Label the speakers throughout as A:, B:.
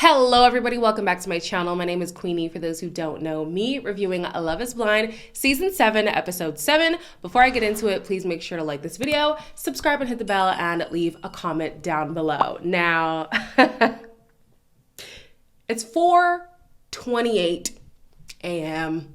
A: Hello everybody, welcome back to my channel. My name is Queenie, for those who don't know me, reviewing Love is Blind Season 7, Episode 7. Before I get into it, please make sure to like this video, subscribe and hit the bell, and leave a comment down below. Now, it's 4:28 a.m.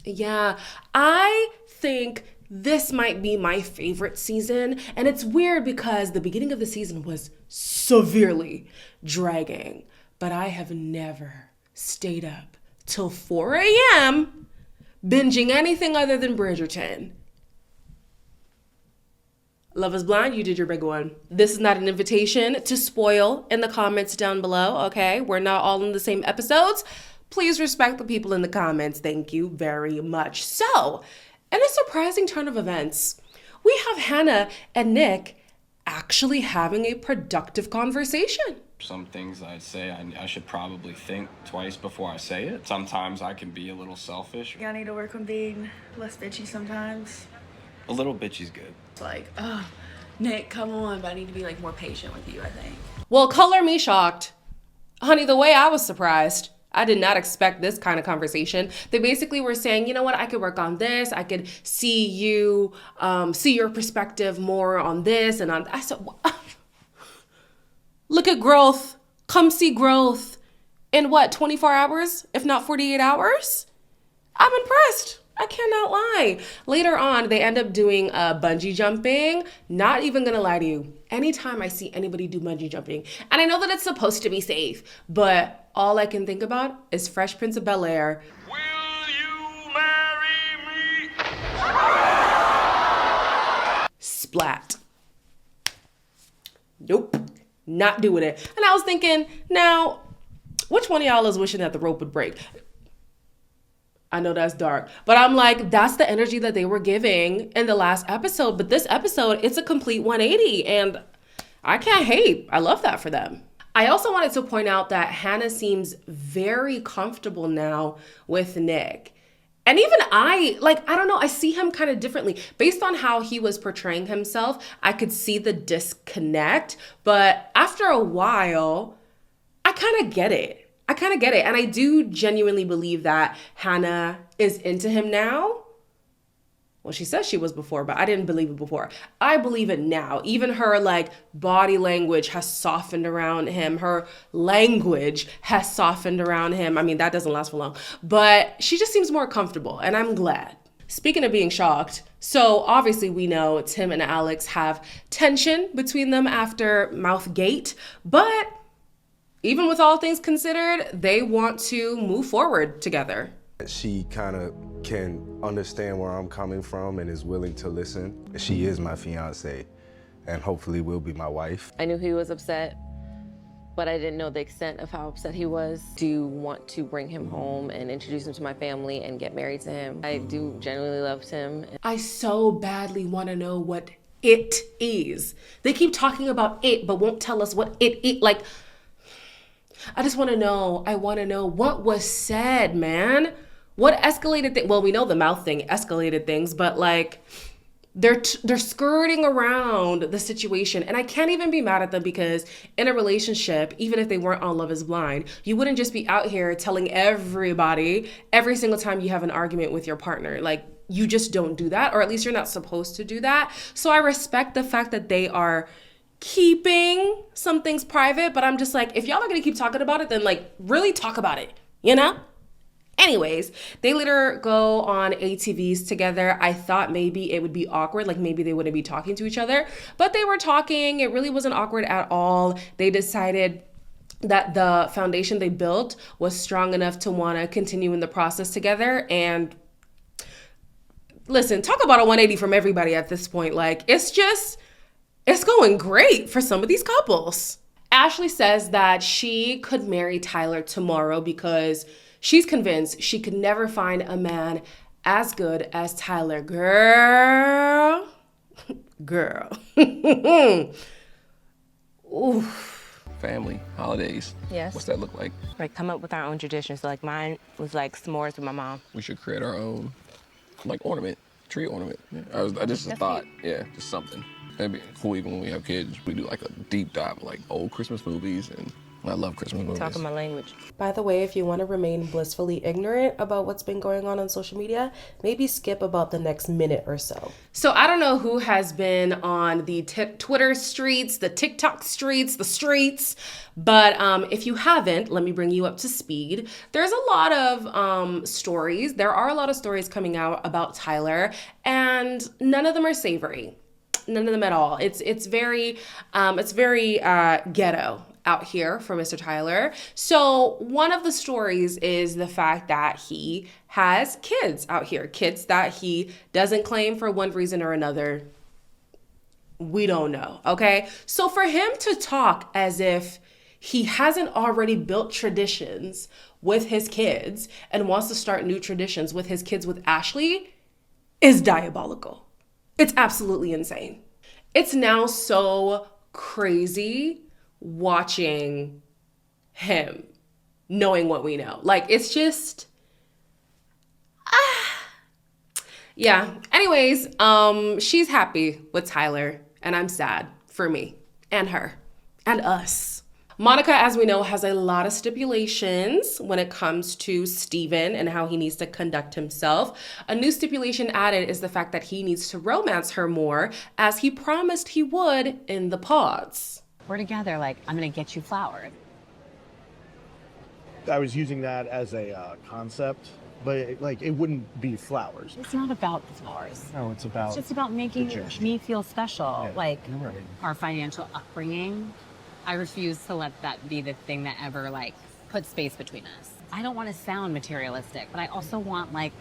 A: Yeah, I think this might be my favorite season, and it's weird because the beginning of the season was severely dragging. But I have never stayed up till 4 a.m. binging anything other than Bridgerton. Love is Blind, you did your big one. This is not an invitation to spoil in the comments down below, okay? We're not all in the same episodes. Please respect the people in the comments. Thank you very much. So, in a surprising turn of events, we have Hannah and Nick actually having a productive conversation.
B: Some things I'd say I should probably think twice before I say it. Sometimes I can be a little selfish.
C: Y'all need to work on being less bitchy sometimes.
B: A little bitchy's good.
C: It's like, oh, Nick, come on, but I need to be like more patient with you, I think.
A: Well, color me shocked. Honey, the way I was surprised. I did not expect this kind of conversation. They basically were saying, you know what, I could work on this. I could see you, see your perspective more on this and on. I said, look at growth. Come see growth in what, 24 hours, if not 48 hours? I'm impressed. I cannot lie. Later on, they end up doing bungee jumping. Not even gonna lie to you. Anytime I see anybody do bungee jumping, and I know that it's supposed to be safe, but all I can think about is Fresh Prince of Bel-Air.
B: Will you marry me?
A: Splat. Nope. Not doing it. And I was thinking, now, which one of y'all is wishing that the rope would break? I know that's dark, but I'm like, that's the energy that they were giving in the last episode. But this episode, it's a complete 180, and I can't hate. I love that for them. I also wanted to point out that Hannah seems very comfortable now with Nick. And even I don't know, I see him kind of differently. Based on how he was portraying himself, I could see the disconnect. But after a while, I kind of get it. And I do genuinely believe that Hannah is into him now. Well, she says she was before, but I didn't believe it before. I believe it now. Even her body language has softened around him. Her language has softened around him. I mean, that doesn't last for long, but she just seems more comfortable, and I'm glad. Speaking of being shocked, so obviously we know Tim and Alex have tension between them after Mouthgate, but even with all things considered, they want to move forward together.
D: She kind of can understand where I'm coming from and is willing to listen. She is my fiance and hopefully will be my wife.
E: I knew he was upset, but I didn't know the extent of how upset he was. I do want to bring him home and introduce him to my family and get married to him. I do genuinely love him. I
A: so badly want to know what it is. They keep talking about it, but won't tell us what it is. I just want to know. I want to know what was said, man. What escalated things? Well, we know the mouth thing escalated things, but they're skirting around the situation. And I can't even be mad at them because in a relationship, even if they weren't on Love is Blind, you wouldn't just be out here telling everybody every single time you have an argument with your partner. You just don't do that, or at least you're not supposed to do that. So I respect the fact that they are keeping some things private, but I'm just like, if y'all are gonna keep talking about it, then really talk about it, you know? Anyways, they later go on ATVs together. I thought maybe it would be awkward, maybe they wouldn't be talking to each other, but they were talking. It really wasn't awkward at all. They decided that the foundation they built was strong enough to want to continue in the process together. And listen, talk about a 180 from everybody at this point. It's going great for some of these couples. Ashley says that she could marry Tyler tomorrow because she's convinced she could never find a man as good as Tyler. Girl. Oof.
B: Family, holidays.
E: Yes.
B: What's that look like?
E: come up with our own traditions. So mine was s'mores with my mom.
B: We should create our own, ornament, tree ornament. Yeah. I just thought, yeah, just something. That'd be cool even when we have kids. We do a deep dive of old Christmas movies and I love Christmas movies.
E: Talking my language.
A: By the way, if you want to remain blissfully ignorant about what's been going on social media, maybe skip about the next minute or so. So I don't know who has been on the Twitter streets, the TikTok streets, the streets, but if you haven't, let me bring you up to speed. There's a lot of stories. There are a lot of stories coming out about Tyler, and none of them are savory. None of them at all. It's very ghetto out here for Mr. Tyler. So one of the stories is the fact that he has kids out here, kids that he doesn't claim for one reason or another. We don't know, okay? So for him to talk as if he hasn't already built traditions with his kids and wants to start new traditions with his kids with Ashley is diabolical. It's absolutely insane. It's now so crazy watching him, knowing what we know. Like, it's just, yeah. Anyways, she's happy with Tyler, and I'm sad for me and her and us. Monica, as we know, has a lot of stipulations when it comes to Steven and how he needs to conduct himself. A new stipulation added is the fact that he needs to romance her more, as he promised he would in the pods.
F: We're together, like, I'm gonna get you flowers.
G: I was using that as a concept, but it wouldn't be flowers.
F: It's not about the flowers.
G: No, it's about.
F: It's just about making me feel special.
G: Yeah,
F: like,
G: you're right.
F: our financial upbringing. I refuse to let that be the thing that ever, like, puts space between us. I don't want to sound materialistic, but I also want, like,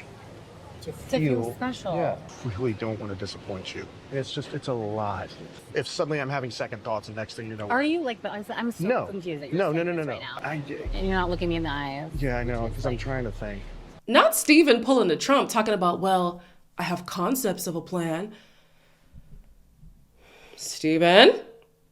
F: to feel special.
G: Yeah. Really don't want to disappoint you. It's a lot. If suddenly I'm having second thoughts, and next thing you know.
F: Are you like? I'm so
G: No.
F: confused. That
G: No.
F: you're saying this right now. And you're not looking me in the eyes.
G: Yeah, I know, because I'm trying to think.
A: Not Steven pulling the Trump, talking about, well, I have concepts of a plan. Steven,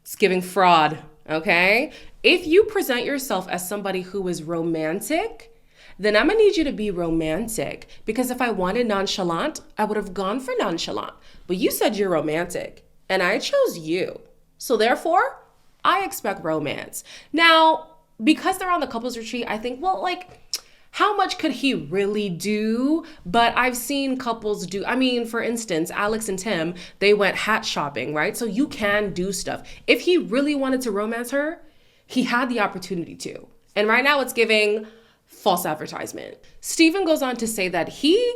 A: it's giving fraud, okay? If you present yourself as somebody who is romantic, then I'm gonna need you to be romantic, because if I wanted nonchalant, I would have gone for nonchalant. But you said you're romantic, and I chose you. So therefore, I expect romance. Now, because they're on the couples retreat, I think, well, like, how much could he really do? But I've seen couples do, I mean, for instance, Alex and Tim, they went hat shopping, right? So you can do stuff. If he really wanted to romance her, he had the opportunity to. And right now it's giving false advertisement. Steven goes on to say that he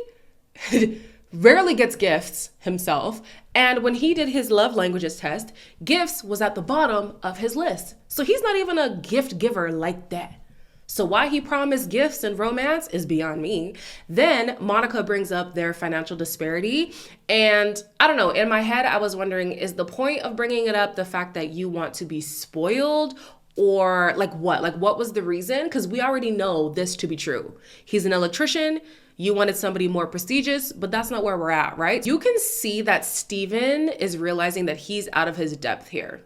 A: rarely gets gifts himself. And when he did his love languages test, gifts was at the bottom of his list. So he's not even a gift giver like that. So why he promised gifts and romance is beyond me. Then Monica brings up their financial disparity. And I don't know, in my head, I was wondering, is the point of bringing it up the fact that you want to be spoiled? Or like what? Like, what was the reason? Because we already know this to be true. He's an electrician. You wanted somebody more prestigious, but that's not where we're at, right? You can see that Steven is realizing that he's out of his depth here.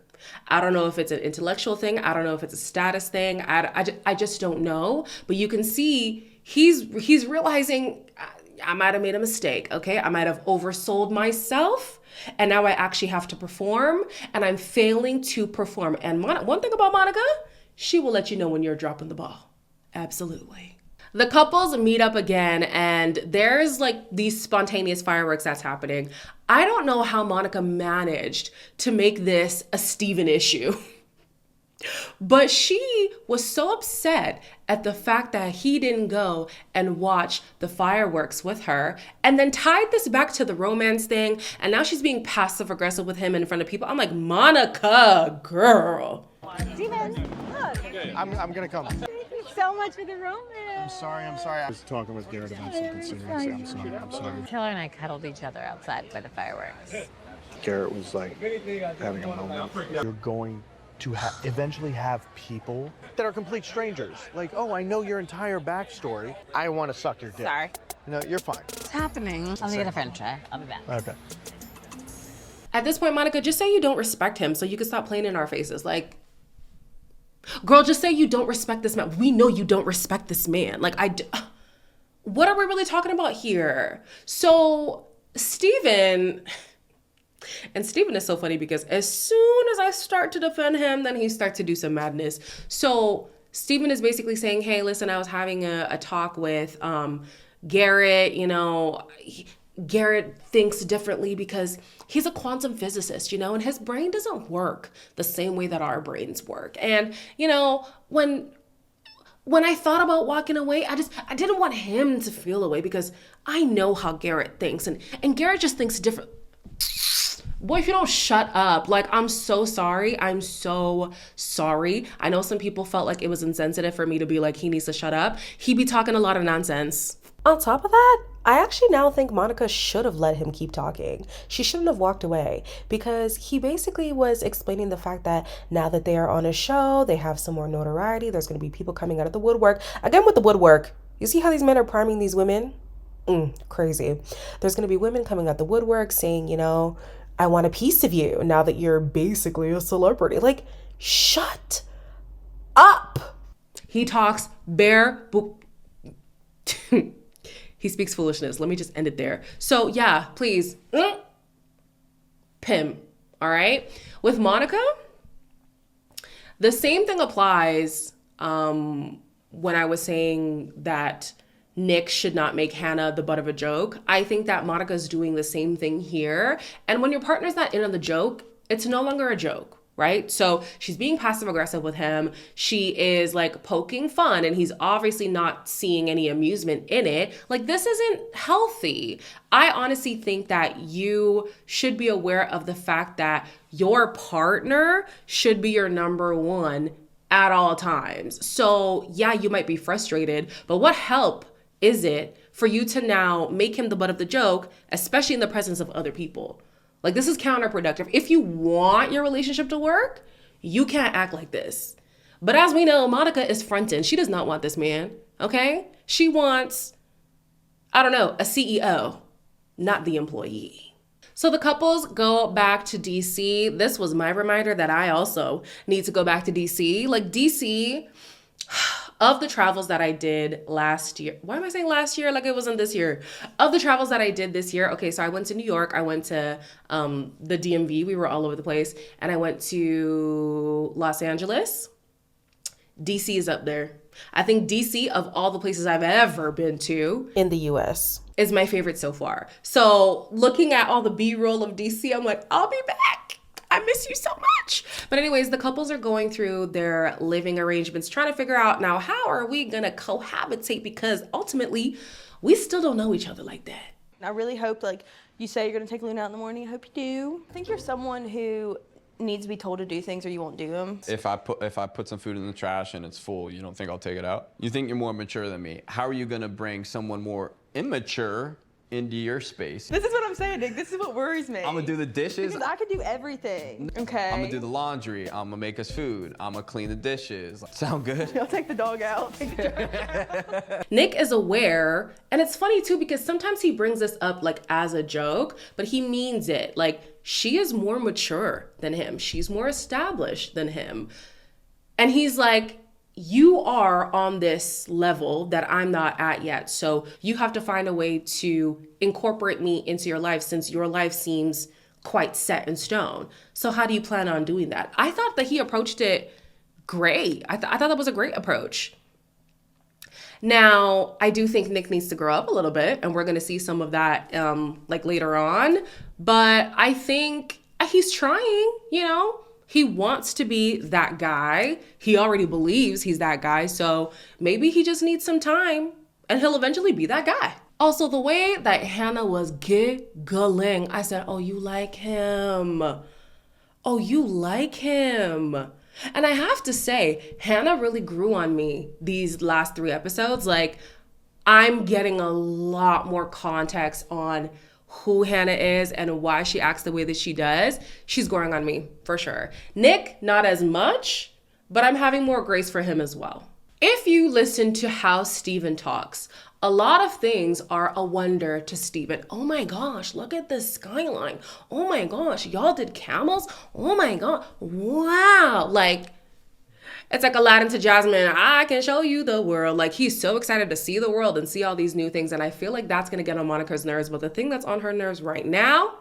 A: I don't know if it's an intellectual thing. I don't know if it's a status thing. I just don't know. But you can see he's realizing I might have made a mistake, okay? I might have oversold myself, and now I actually have to perform, and I'm failing to perform. And one thing about Monica, she will let you know when you're dropping the ball. Absolutely. The couples meet up again, and there's like these spontaneous fireworks that's happening. I don't know how Monica managed to make this a Steven issue. But she was so upset at the fact that he didn't go and watch the fireworks with her, and then tied this back to the romance thing. And now she's being passive aggressive with him in front of people. I'm like, Monica, girl.
H: Steven, look.
G: I'm gonna come.
H: Thank you so much for the romance.
G: I'm sorry. I was talking with Garrett about something serious. I'm sorry.
F: Taylor and I cuddled each other outside by the fireworks.
G: Garrett was like having a moment. You're going to eventually have people that are complete strangers. Like, oh, I know your entire backstory. I want to suck your dick.
F: Sorry.
G: No, you're fine.
F: What's happening? I'll get a French try. I'll be back.
G: Okay.
A: At this point, Monica, just say you don't respect him so you can stop playing in our faces. Like, girl, just say you don't respect this man. We know you don't respect this man. Like, what are we really talking about here? So, Steven, And Steven is so funny because as soon as I start to defend him, then he starts to do some madness. So Steven is basically saying, hey, listen, I was having a talk with Garrett, Garrett thinks differently because he's a quantum physicist, and his brain doesn't work the same way that our brains work. And, when I thought about walking away, I didn't want him to feel away because I know how Garrett thinks. And Garrett just thinks different. Boy, if you don't shut up, I'm so sorry. I'm so sorry. I know some people felt like it was insensitive for me to be like, he needs to shut up. He be talking a lot of nonsense. On top of that, I actually now think Monica should have let him keep talking. She shouldn't have walked away because he basically was explaining the fact that now that they are on a show, they have some more notoriety. There's going to be people coming out of the woodwork. Again, with the woodwork, you see how these men are priming these women? Crazy. There's going to be women coming out the woodwork saying, I want a piece of you now that you're basically a celebrity. Shut up. He talks he speaks foolishness. Let me just end it there. So yeah, please, Pim, all right? With Monica, the same thing applies when I was saying that Nick should not make Hannah the butt of a joke. I think that Monica's doing the same thing here. And when your partner's not in on the joke, it's no longer a joke, right? So she's being passive aggressive with him. She is poking fun and he's obviously not seeing any amusement in it. This isn't healthy. I honestly think that you should be aware of the fact that your partner should be your number one at all times. So yeah, you might be frustrated, but what help is it for you to now make him the butt of the joke, especially in the presence of other people? This is counterproductive. If you want your relationship to work, you can't act like this. But as we know, Monica is fronting. She does not want this man, okay? She wants, a CEO, not the employee. So the couples go back to DC. This was my reminder that I also need to go back to DC. DC, of the travels that I did last year. Why am I saying last year? It wasn't this year. Of the travels that I did this year. Okay, so I went to New York. I went to the DMV. We were all over the place. And I went to Los Angeles. DC is up there. I think DC, of all the places I've ever been to in the US, is my favorite so far. So looking at all the B-roll of DC, I'm like, I'll be back. I miss you so much. But anyways, the couples are going through their living arrangements, trying to figure out now, how are we gonna cohabitate? Because ultimately, we still don't know each other like that.
I: I really hope, you say you're gonna take Luna out in the morning. I hope you do. I think you're someone who needs to be told to do things or you won't do them.
B: If I put some food in the trash and it's full, you don't think I'll take it out? You think you're more mature than me. How are you gonna bring someone more immature into your space?
I: This is what I'm saying, Nick. This is what worries me.
B: I'm gonna do the dishes.
I: Because I could do everything. Okay.
B: I'm gonna do the laundry. I'm gonna make us food. I'm gonna clean the dishes. Sound good?
I: I'll take the dog out.
A: Nick is aware, and it's funny too because sometimes he brings this up as a joke, but he means it. She is more mature than him. She's more established than him. And he's like, you are on this level that I'm not at yet. So you have to find a way to incorporate me into your life since your life seems quite set in stone. So how do you plan on doing that? I thought that he approached it great. I thought that was a great approach. Now, I do think Nick needs to grow up a little bit, and we're going to see some of that later on. But I think he's trying, He wants to be that guy. He already believes he's that guy. So maybe he just needs some time and he'll eventually be that guy. Also, the way that Hannah was giggling, I said, oh, you like him. Oh, you like him. And I have to say, Hannah really grew on me these last 3 episodes. I'm getting a lot more context on who Hannah is and why she acts the way that she does. She's growing on me for sure. Nick, not as much, but I'm having more grace for him as well. If you listen to how Steven talks, a lot of things are a wonder to Steven. Oh my gosh, look at this skyline. Oh my gosh, y'all did camels? Oh my God, wow. It's like Aladdin to Jasmine. I can show you the world. He's so excited to see the world and see all these new things. And I feel like that's going to get on Monica's nerves. But the thing that's on her nerves right now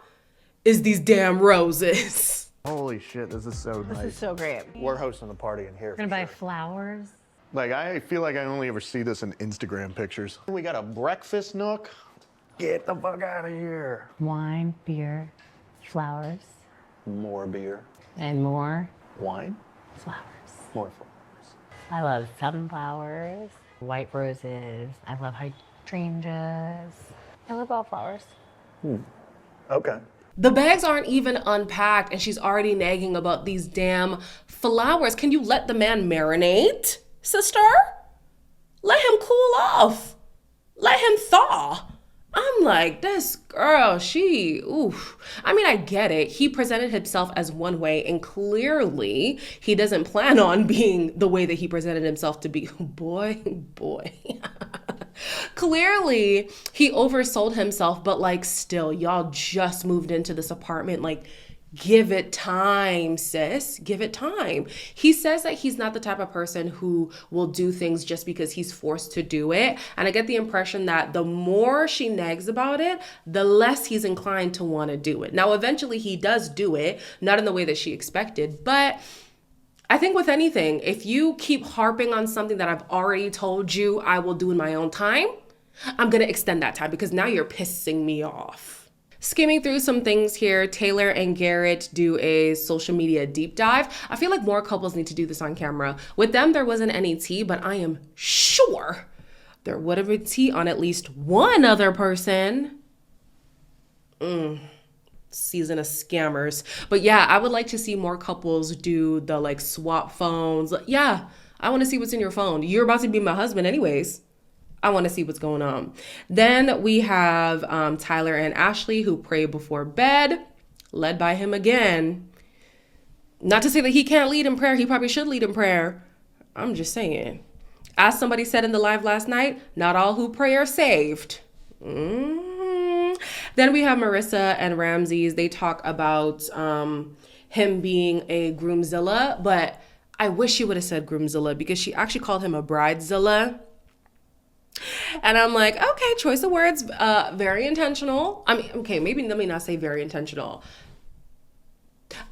A: is these damn roses.
G: Holy shit, this is so nice.
H: This is so great.
G: We're hosting the party in here.
F: We're gonna buy flowers.
G: Like, I feel like I only ever see this in Instagram pictures. We got a breakfast nook. Get the fuck out of here.
F: Wine, beer, flowers,
G: More beer.
F: and more
G: Wine.
F: flowers.
G: More flowers.
F: I love sunflowers, white roses. I love hydrangeas. I love all flowers.
G: Okay.
A: The bags aren't even unpacked and she's already nagging about these damn flowers. Can you let the man marinate, sister? Let him cool off. Let him thaw. I'm like, this girl, oof. I mean, I get it. He presented himself as one way, and clearly he doesn't plan on being the way that he presented himself to be. Boy. Clearly he oversold himself, but like still, y'all just moved into this apartment. Like, give it time, sis. Give it time. He says that he's not the type of person who will do things just because he's forced to do it. And I get the impression that the more she nags about it, the less he's inclined to want to do it. Now, eventually he does do it, not in the way that she expected, but I think with anything, if you keep harping on something that I've already told you I will do in my own time, I'm going to extend that time because now you're pissing me off. Skimming through some things here, Taylor and Garrett do a social media deep dive. I feel like more couples need to do this on camera. With them, there wasn't any tea, but I am sure there would have been tea on at least one other person. Season of scammers. But yeah, I would like to see more couples do the like swap phones. Yeah, I want to see what's in your phone. You're about to be my husband anyways. I want to see what's going on. Then we have Tyler and Ashley who pray before bed, led by him again. Not to say that he can't lead in prayer. He probably should lead in prayer. I'm just saying. As somebody said in the live last night, not all who pray are saved. Then we have Marissa and Ramses. They talk about him being a groomzilla, but I wish she would have said groomzilla because she actually called him a bridezilla. And I'm like, okay, choice of words, very intentional. I mean, okay, maybe let me not say very intentional.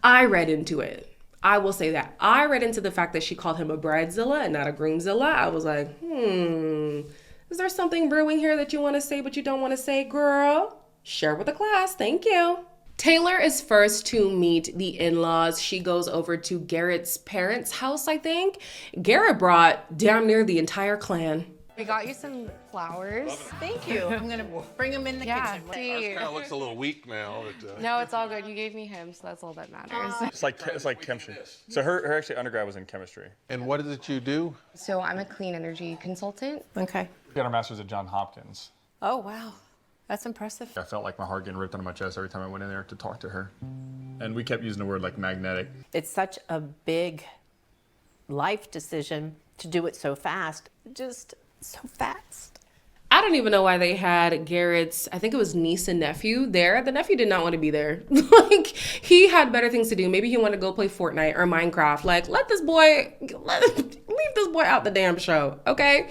A: I read into it. I will say that. I read into the fact that she called him a bridezilla and not a groomzilla. I was like, is there something brewing here that you want to say but you don't want to say, girl? Share with the class. Thank you. Taylor is first to meet the in-laws. She goes over to Garrett's parents' house, I think. Garrett brought damn near the entire clan.
H: We got you some flowers.
I: Thank you.
H: I'm gonna bring them in the kitchen.
J: Kind of looks a little weak now.
H: No, it's all good. You gave me him, so that's all that matters.
J: It's like chemistry. So her actually undergrad was in chemistry.
B: And what is it you do?
H: So I'm a clean energy consultant.
I: Okay.
J: She got her master's at Johns Hopkins.
I: Oh, wow. That's impressive.
J: I felt like my heart getting ripped out of my chest every time I went in there to talk to her. And we kept using the word like magnetic.
K: It's such a big life decision to do it so fast. Just so fast.
A: I don't even know why they had Garrett's, I think it was niece and nephew there. The nephew did not want to be there. Like, he had better things to do. Maybe he wanted to go play Fortnite or Minecraft. Like, leave this boy out the damn show, okay?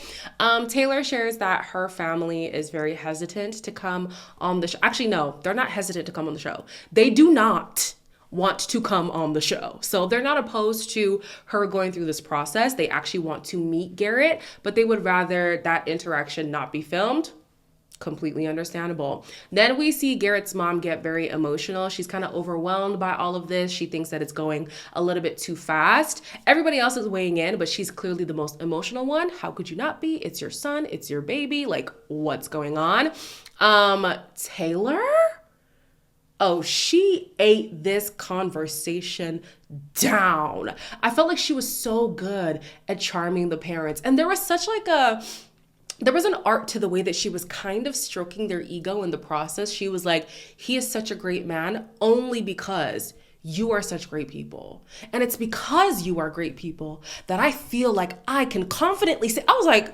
A: Taylor shares that her family is very hesitant to come on the show. Actually, no, they're not hesitant to come on the show. They do not want to come on the show. So they're not opposed to her going through this process. They actually want to meet Garrett, but they would rather that interaction not be filmed. Completely understandable. Then we see Garrett's mom get very emotional. She's kind of overwhelmed by all of this. She thinks that it's going a little bit too fast. Everybody else is weighing in, but she's clearly the most emotional one. How could you not be? It's your son, it's your baby. Like, what's going on? Taylor? Oh, she ate this conversation down. I felt like she was so good at charming the parents. And there was such like there was an art to the way that she was kind of stroking their ego in the process. She was like, he is such a great man only because you are such great people. And it's because you are great people that I feel like I can confidently say, I was like,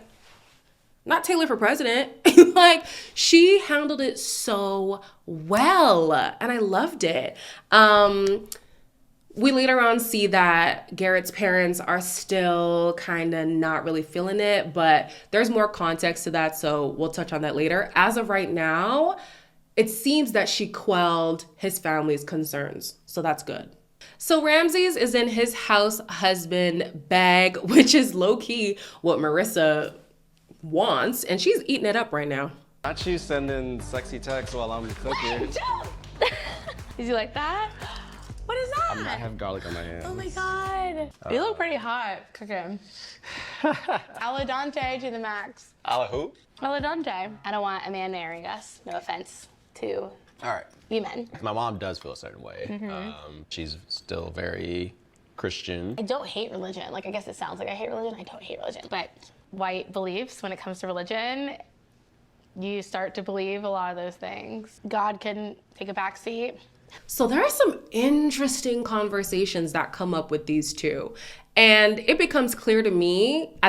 A: not Taylor for president. Like, she handled it so well, and I loved it. We later on see that Garrett's parents are still kind of not really feeling it, but there's more context to that, so we'll touch on that later. As of right now, it seems that she quelled his family's concerns. So that's good. So Ramses is in his house husband bag, which is low-key what Marissa wants, and she's eating it up right now.
L: Not you sending sexy texts while I'm cooking.
H: Did you like that?
C: What is that?
L: I have garlic on my hands.
H: Oh my God. You look pretty hot cooking. Al dente to the max.
L: Ala who?
H: Al dente. I don't want a man marrying us. No offense to
L: All right.
H: you men.
L: My mom does feel a certain way. She's still very Christian.
H: I don't hate religion. Like, I guess it sounds like I hate religion. I don't hate religion. But white beliefs, when it comes to religion, you start to believe a lot of those things. God can take a back seat.
A: So there are some interesting conversations that come up with these two. And it becomes clear to me,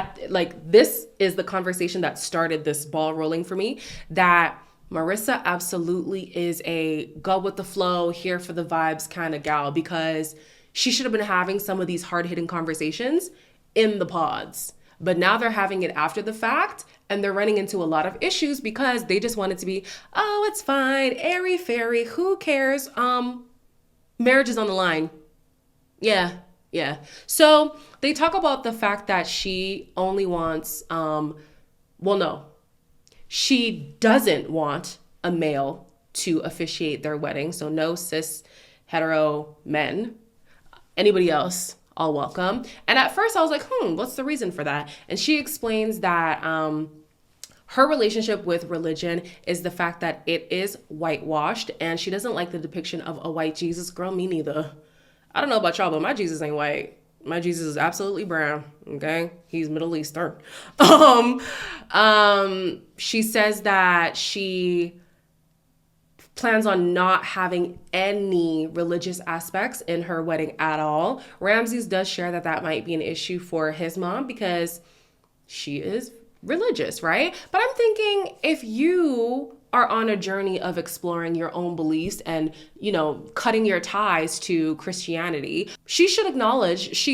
A: this is the conversation that started this ball rolling for me, that Marissa absolutely is a go with the flow, here for the vibes kind of gal, because she should have been having some of these hard-hitting conversations in the pods. But now they're having it after the fact, and they're running into a lot of issues because they just want it to be, oh, it's fine, airy-fairy, who cares? Marriage is on the line. Yeah. So they talk about the fact that she only wants, she doesn't want a male to officiate their wedding. So no cis hetero men. Anybody else, all welcome. And at first I was like, what's the reason for that? And she explains that her relationship with religion is the fact that it is whitewashed, and she doesn't like the depiction of a white Jesus. Girl, me neither. I don't know about y'all, but my Jesus ain't white. My Jesus is absolutely brown, okay? He's Middle Eastern. She says that she plans on not having any religious aspects in her wedding at all. Ramses does share that that might be an issue for his mom because she is religious, right? But I'm thinking, if you are on a journey of exploring your own beliefs and, cutting your ties to Christianity, she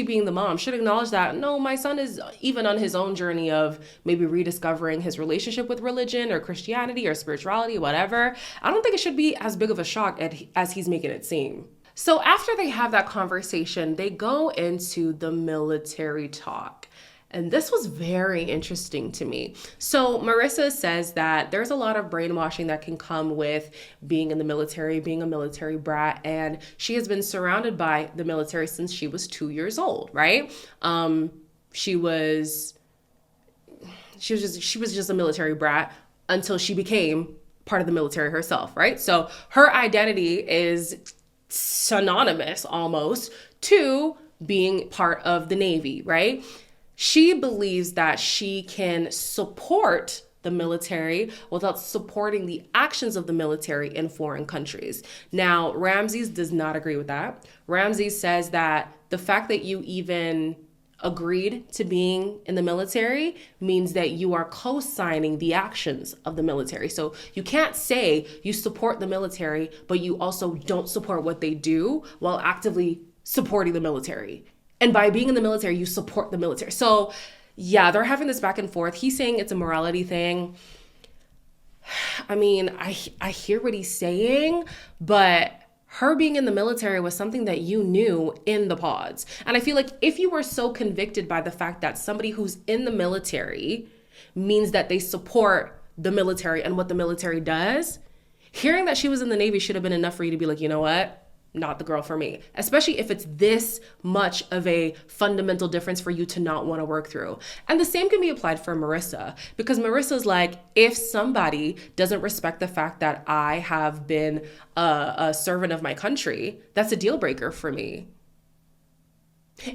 A: being the mom, should acknowledge that, no, my son is even on his own journey of maybe rediscovering his relationship with religion or Christianity or spirituality, whatever. I don't think it should be as big of a shock as he's making it seem. So after they have that conversation, they go into the military talk. And this was very interesting to me. So Marissa says that there's a lot of brainwashing that can come with being in the military, being a military brat. And she has been surrounded by the military since she was 2 years old, right? She was just a military brat until she became part of the military herself, right? So her identity is synonymous almost to being part of the Navy, right? She believes that she can support the military without supporting the actions of the military in foreign countries. Now, Ramses does not agree with that. Ramses says that the fact that you even agreed to being in the military means that you are co-signing the actions of the military. So you can't say you support the military, but you also don't support what they do while actively supporting the military. And by being in the military, you support the military. So yeah, they're having this back and forth. He's saying it's a morality thing. I mean, I hear what he's saying, but her being in the military was something that you knew in the pods. And I feel like if you were so convicted by the fact that somebody who's in the military means that they support the military and what the military does, hearing that she was in the Navy should have been enough for you to be like, you know what? Not the girl for me, especially if it's this much of a fundamental difference for you to not want to work through. And the same can be applied for Marissa, because Marissa's like, if somebody doesn't respect the fact that I have been a servant of my country, that's a deal breaker for me.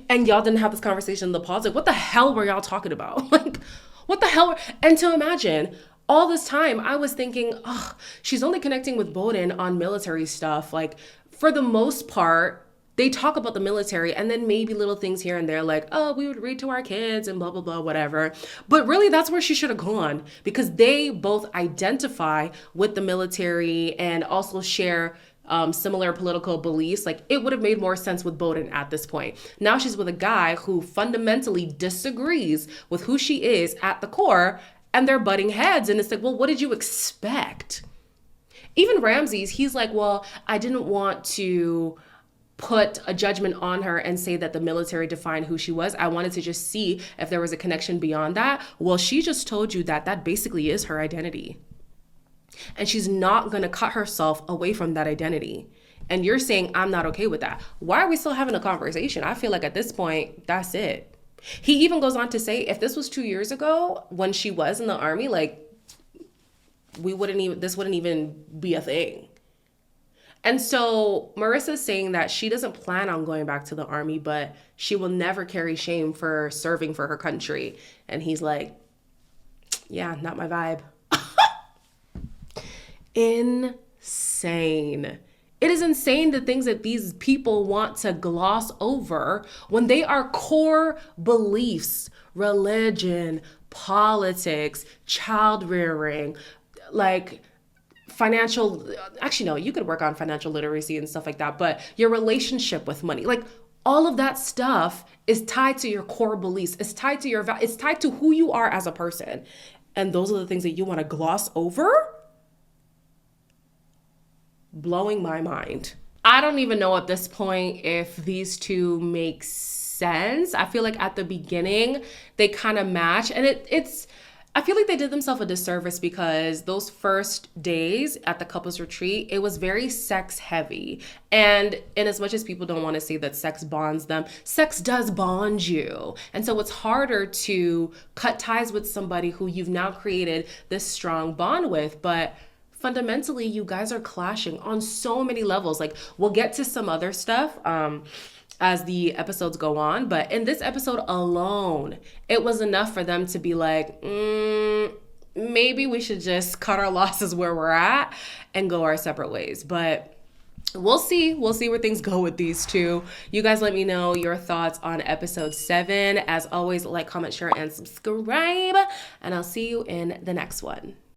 A: And y'all didn't have this conversation in the pause. Like, what the hell were y'all talking about? Like, what the hell? And to imagine, all this time I was thinking, oh, she's only connecting with Bowden on military stuff. Like, for the most part, they talk about the military and then maybe little things here and there like, oh, we would read to our kids and blah, blah, blah, whatever. But really, that's where she should have gone, because they both identify with the military and also share similar political beliefs. Like, it would have made more sense with Bowden at this point. Now she's with a guy who fundamentally disagrees with who she is at the core, and they're butting heads. And it's like, well, what did you expect? Even Ramsey's, he's like, well, I didn't want to put a judgment on her and say that the military defined who she was. I wanted to just see if there was a connection beyond that. Well, she just told you that that basically is her identity. And she's not going to cut herself away from that identity. And you're saying, I'm not okay with that. Why are we still having a conversation? I feel like at this point, that's it. He even goes on to say, if this was 2 years ago when she was in the Army, like, this wouldn't even be a thing. And so Marissa's saying that she doesn't plan on going back to the Army, but she will never carry shame for serving for her country. And he's like, yeah, not my vibe. Insane. It is insane the things that these people want to gloss over when they are core beliefs, religion, politics, child rearing, like actually, no, you could work on financial literacy and stuff like that, but your relationship with money, like all of that stuff is tied to your core beliefs. It's tied to it's tied to who you are as a person. And those are the things that you want to gloss over? Blowing my mind. I don't even know at this point if these two make sense. I feel like at the beginning, they kind of match. And I feel like they did themselves a disservice because those first days at the couples retreat, it was very sex heavy. And in as much as people don't want to say that sex bonds them, sex does bond you. And so it's harder to cut ties with somebody who you've now created this strong bond with. But fundamentally, you guys are clashing on so many levels. Like, we'll get to some other stuff as the episodes go on. But in this episode alone, it was enough for them to be like, maybe we should just cut our losses where we're at and go our separate ways. But we'll see. We'll see where things go with these two. You guys let me know your thoughts on episode 7. As always, like, comment, share, and subscribe. And I'll see you in the next one.